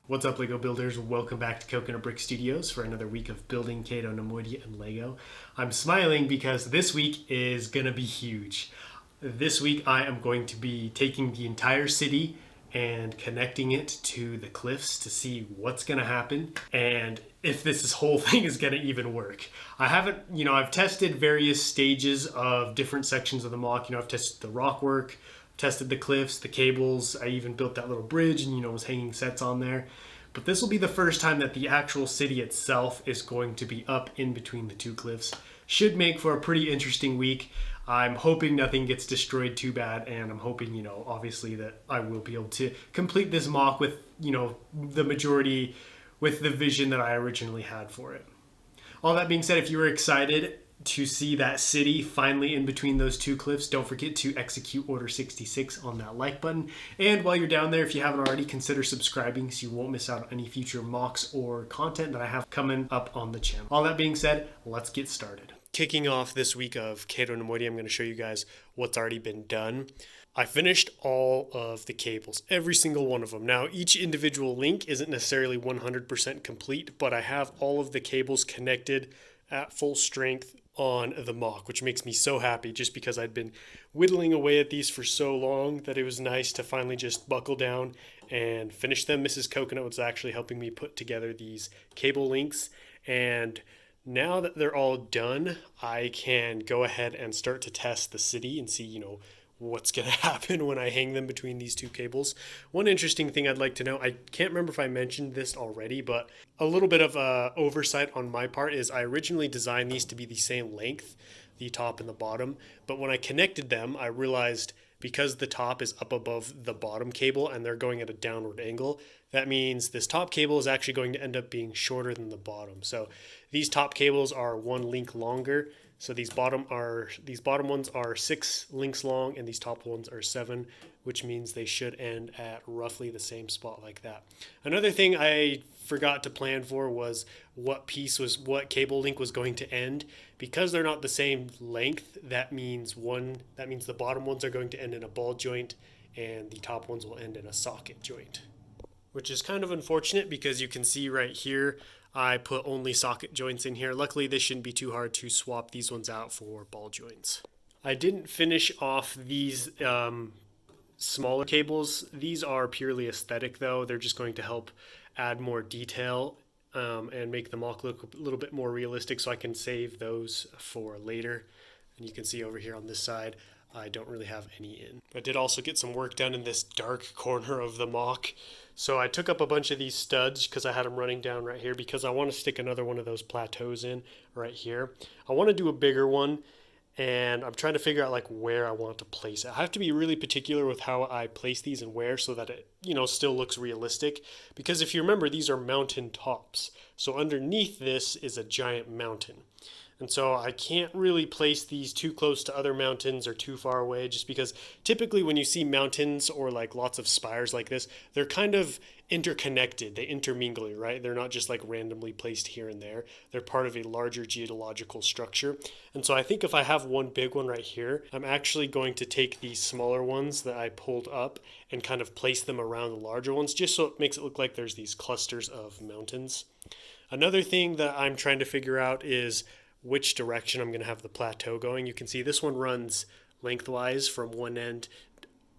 What's up, Lego builders? Welcome back to Coconut Brick Studios for another week of building Cato Neimoidia In LEGO. I'm smiling because this week is gonna be huge. This week I am going to be taking the entire city and connecting it to the cliffs to see what's gonna happen and if this whole thing is gonna even work. I've tested various stages of different sections of the mock. I've tested the rock work, tested the cliffs, the cables. I even built that little bridge and was hanging sets on there. But this will be the first time that the actual city itself is going to be up in between the two cliffs. Should make for a pretty interesting week. I'm hoping nothing gets destroyed too bad, and I'm hoping, obviously that I will be able to complete this mock with, the majority with the vision that I originally had for it. All that being said, if you were excited to see that city finally in between those two cliffs, don't forget to execute Order 66 on that like button. And while you're down there, if you haven't already, consider subscribing so you won't miss out on any future mocks or content that I have coming up on the channel. All that being said, let's get started. Kicking off this week of Cato Neimoidia, I'm going to show you guys what's already been done. I finished all of the cables, every single one of them. Now, each individual link isn't necessarily 100% complete, but I have all of the cables connected at full strength on the mock, which makes me so happy just because I'd been whittling away at these for so long that it was nice to finally just buckle down and finish them. Mrs. Coconut was actually helping me put together these cable links, and now that they're all done, I can go ahead and start to test the city and see, what's going to happen when I hang them between these two cables. One interesting thing I'd like to know, I can't remember if I mentioned this already, but a little bit of oversight on my part is I originally designed these to be the same length, the top and the bottom, but when I connected them, I realized because the top is up above the bottom cable and they're going at a downward angle, that means this top cable is actually going to end up being shorter than the bottom. So these top cables are one link longer. So these bottom ones are 6 links long and these top ones are 7, which means they should end at roughly the same spot like that. Another thing I forgot to plan for was what cable link was going to end. Because they're not the same length, that means the bottom ones are going to end in a ball joint and the top ones will end in a socket joint, which is kind of unfortunate because you can see right here I put only socket joints in here. Luckily, this shouldn't be too hard to swap these ones out for ball joints. I didn't finish off these smaller cables. These are purely aesthetic though. They're just going to help add more detail and make the mock look a little bit more realistic, so I can save those for later. And you can see over here on this side, I don't really have any in. I did also get some work done in this dark corner of the mock. So I took up a bunch of these studs because I had them running down right here because I want to stick another one of those plateaus in right here. I want to do a bigger one, and I'm trying to figure out like where I want to place it. I have to be really particular with how I place these and where so that it, still looks realistic. Because if you remember, these are mountain tops. So underneath this is a giant mountain. And so I can't really place these too close to other mountains or too far away, just because typically when you see mountains or like lots of spires like this, they're kind of interconnected. They intermingle, right? They're not just like randomly placed here and there. They're part of a larger geological structure. And so I think if I have one big one right here, I'm actually going to take these smaller ones that I pulled up and kind of place them around the larger ones, just so it makes it look like there's these clusters of mountains. Another thing that I'm trying to figure out is which direction I'm going to have the plateau going. You can see this one runs lengthwise from one end,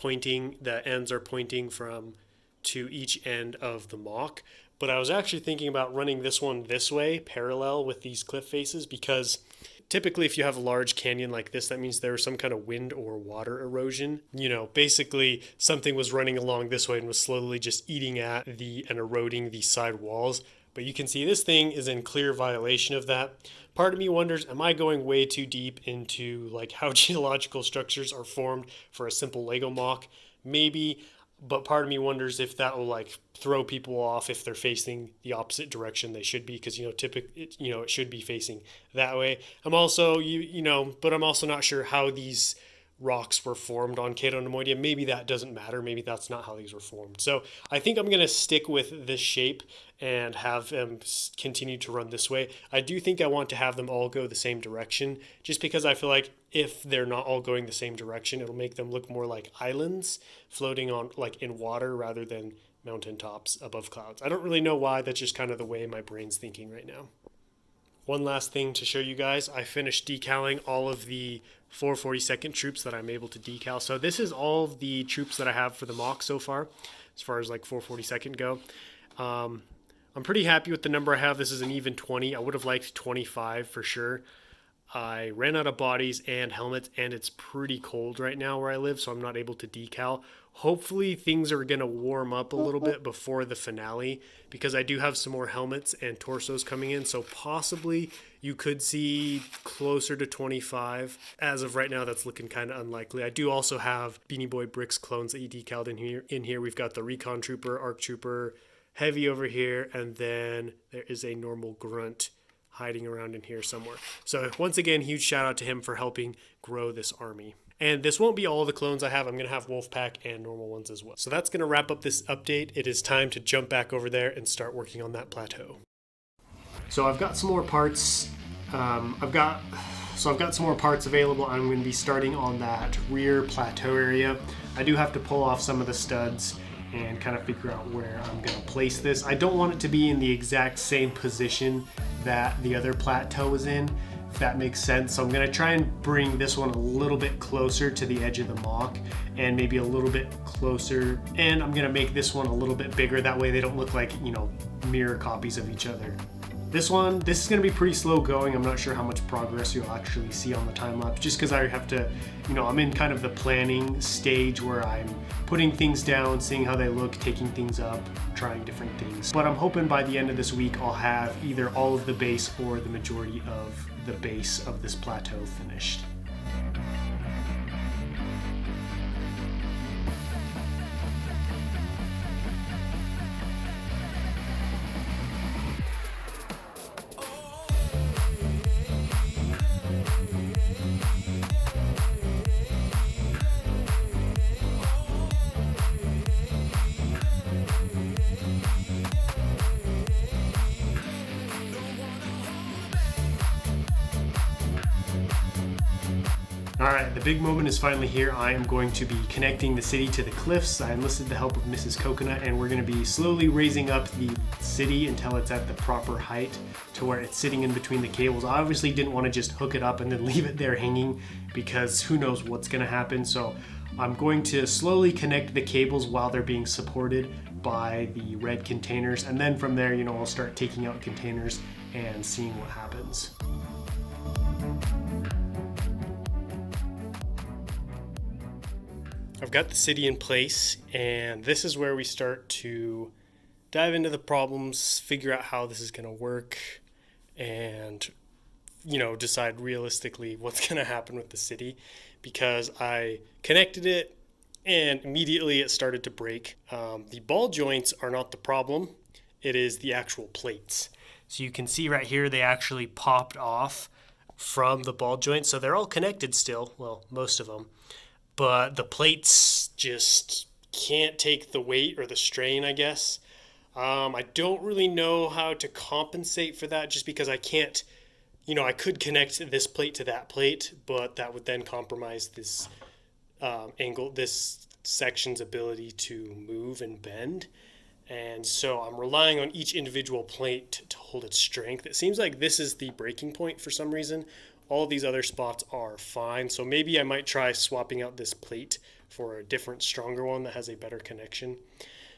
the ends are pointing from to each end of the mock. But I was actually thinking about running this one this way, parallel with these cliff faces, because typically if you have a large canyon like this, that means there was some kind of wind or water erosion. Basically something was running along this way and was slowly just eating at and eroding the side walls. But you can see this thing is in clear violation of that. Part of me wonders, am I going way too deep into like how geological structures are formed for a simple Lego mock? Maybe, but part of me wonders if that will like throw people off if they're facing the opposite direction they should be, because it should be facing that way. I'm also but I'm also not sure how these rocks were formed on Cato Neimoidia. Maybe that doesn't matter. Maybe that's not how these were formed. So I think I'm going to stick with this shape and have them continue to run this way. I do think I want to have them all go the same direction, just because I feel like if they're not all going the same direction, it'll make them look more like islands floating on like in water rather than mountaintops above clouds. I don't really know why, that's just kind of the way my brain's thinking right now. One last thing to show you guys, I finished decaling all of the 442nd troops that I'm able to decal. So this is all of the troops that I have for the mock so far as like 442nd go. I'm pretty happy with the number I have. This is an even 20. I would have liked 25 for sure. I ran out of bodies and helmets, and it's pretty cold right now where I live, so I'm not able to decal. Hopefully things are going to warm up a little bit before the finale, because I do have some more helmets and torsos coming in, so possibly you could see closer to 25. As of right now, that's looking kind of unlikely. I do also have Beanie Boy Bricks clones that you decaled in here. We've got the Recon Trooper, Arc Trooper, Heavy over here, and then there is a normal Grunt hiding around in here somewhere. So once again, huge shout out to him for helping grow this army. And this won't be all the clones I have. I'm going to have Wolfpack and normal ones as well. So that's going to wrap up this update. It is time to jump back over there and start working on that plateau. So I've got some more parts. I've got some more parts available. I'm going to be starting on that rear plateau area. I do have to pull off some of the studs and kind of figure out where I'm going to place this. I don't want it to be in the exact same position that the other plateau is in, if that makes sense. So I'm going to try and bring this one a little bit closer to the edge of the mock, and maybe a little bit closer, and I'm going to make this one a little bit bigger. That way they don't look like, you know, mirror copies of each other. This is going to be pretty slow going. I'm not sure how much progress you'll actually see on the time lapse, just because I have to, you know, I'm in kind of the planning stage where I'm putting things down, seeing how they look, taking things up, trying different things. But I'm hoping by the end of this week I'll have either all of the base or the majority of the base of this plateau finished. Alright, the big moment is finally here. I am going to be connecting the city to the cliffs. I enlisted the help of Mrs. Coconut, and we're going to be slowly raising up the city until it's at the proper height to where it's sitting in between the cables. I obviously didn't want to just hook it up and then leave it there hanging, because who knows what's going to happen. So I'm going to slowly connect the cables while they're being supported by the red containers, and then from there, you know, I'll start taking out containers and seeing what happens. I've got the city in place, and this is where we start to dive into the problems, figure out how this is going to work, and, you know, decide realistically what's going to happen with the city, because I connected it and immediately it started to break. The ball joints are not the problem. It is the actual plates. So you can see right here, they actually popped off from the ball joint. So they're all connected still. Well, most of them. But the plates just can't take the weight or the strain, I guess. I don't really know how to compensate for that, just because I can't, you know, I could connect this plate to that plate, but that would then compromise this this section's ability to move and bend. And so I'm relying on each individual plate to hold its strength. It seems like this is the breaking point for some reason. All these other spots are fine. So maybe I might try swapping out this plate for a different, stronger one that has a better connection.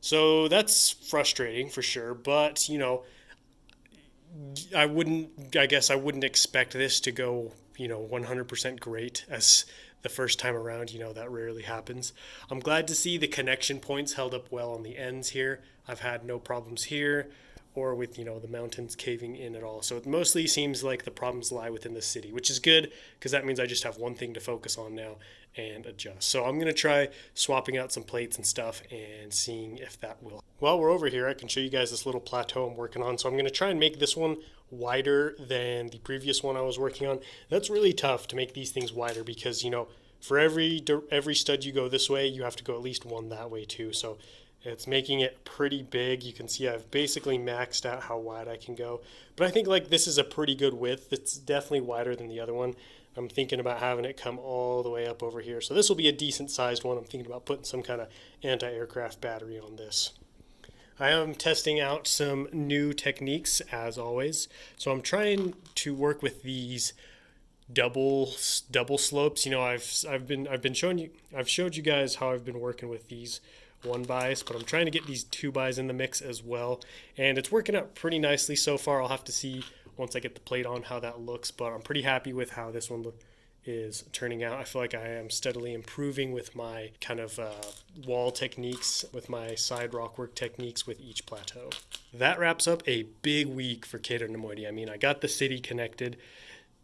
So that's frustrating for sure. But, you know, I guess I wouldn't expect this to go, you know, 100% great as the first time around. You know, that rarely happens. I'm glad to see the connection points held up well on the ends here. I've had no problems here or with, you know, the mountains caving in at all. So it mostly seems like the problems lie within the city, which is good, because that means I just have one thing to focus on now and adjust. So I'm going to try swapping out some plates and stuff and seeing if that will. While we're over here, I can show you guys this little plateau I'm working on. So I'm going to try and make this one wider than the previous one I was working on. That's really tough to make these things wider, because, you know, for every stud you go this way, you have to go at least one that way too. So it's making it pretty big. You can see I've basically maxed out how wide I can go. But I think like this is a pretty good width. It's definitely wider than the other one. I'm thinking about having it come all the way up over here. So this will be a decent sized one. I'm thinking about putting some kind of anti-aircraft battery on this. I am testing out some new techniques as always. So I'm trying to work with these double slopes. You know, I've showed you guys how I've been working with these one bys, but I'm trying to get these two bys in the mix as well, and it's working out pretty nicely so far. I'll have to see once I get the plate on how that looks, but I'm pretty happy with how this one is turning out. I feel like I am steadily improving with my kind of wall techniques, with my side rock work techniques with each plateau. That wraps up a big week for Cato Neimoidia. I mean, I got the city connected.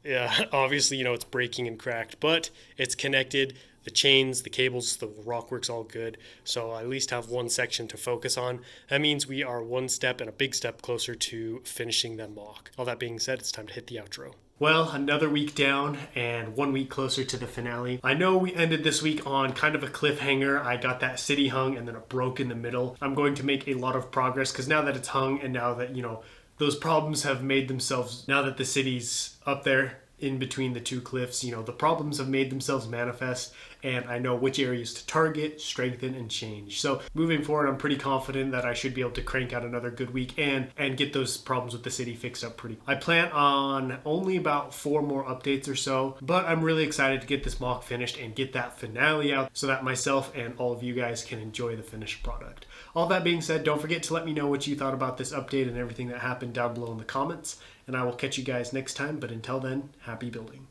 Yeah, obviously, you know, it's breaking and cracked, but it's connected. The chains, the cables, the rock work's all good. So I at least have one section to focus on. That means we are one step and a big step closer to finishing that mock. All that being said, it's time to hit the outro. Well, another week down and 1 week closer to the finale. I know we ended this week on kind of a cliffhanger. I got that city hung and then it broke in the middle. I'm going to make a lot of progress because now that it's hung and now that, you know, those problems have made themselves, now that the city's up there in between the two cliffs, you know, the problems have made themselves manifest, and I know which areas to target, strengthen, and change. So moving forward, I'm pretty confident that I should be able to crank out another good week and get those problems with the city fixed up pretty. I plan on only about 4 more updates or so, but I'm really excited to get this mock finished and get that finale out so that myself and all of you guys can enjoy the finished product. All that being said, don't forget to let me know what you thought about this update and everything that happened down below in the comments, and I will catch you guys next time. But until then, happy building.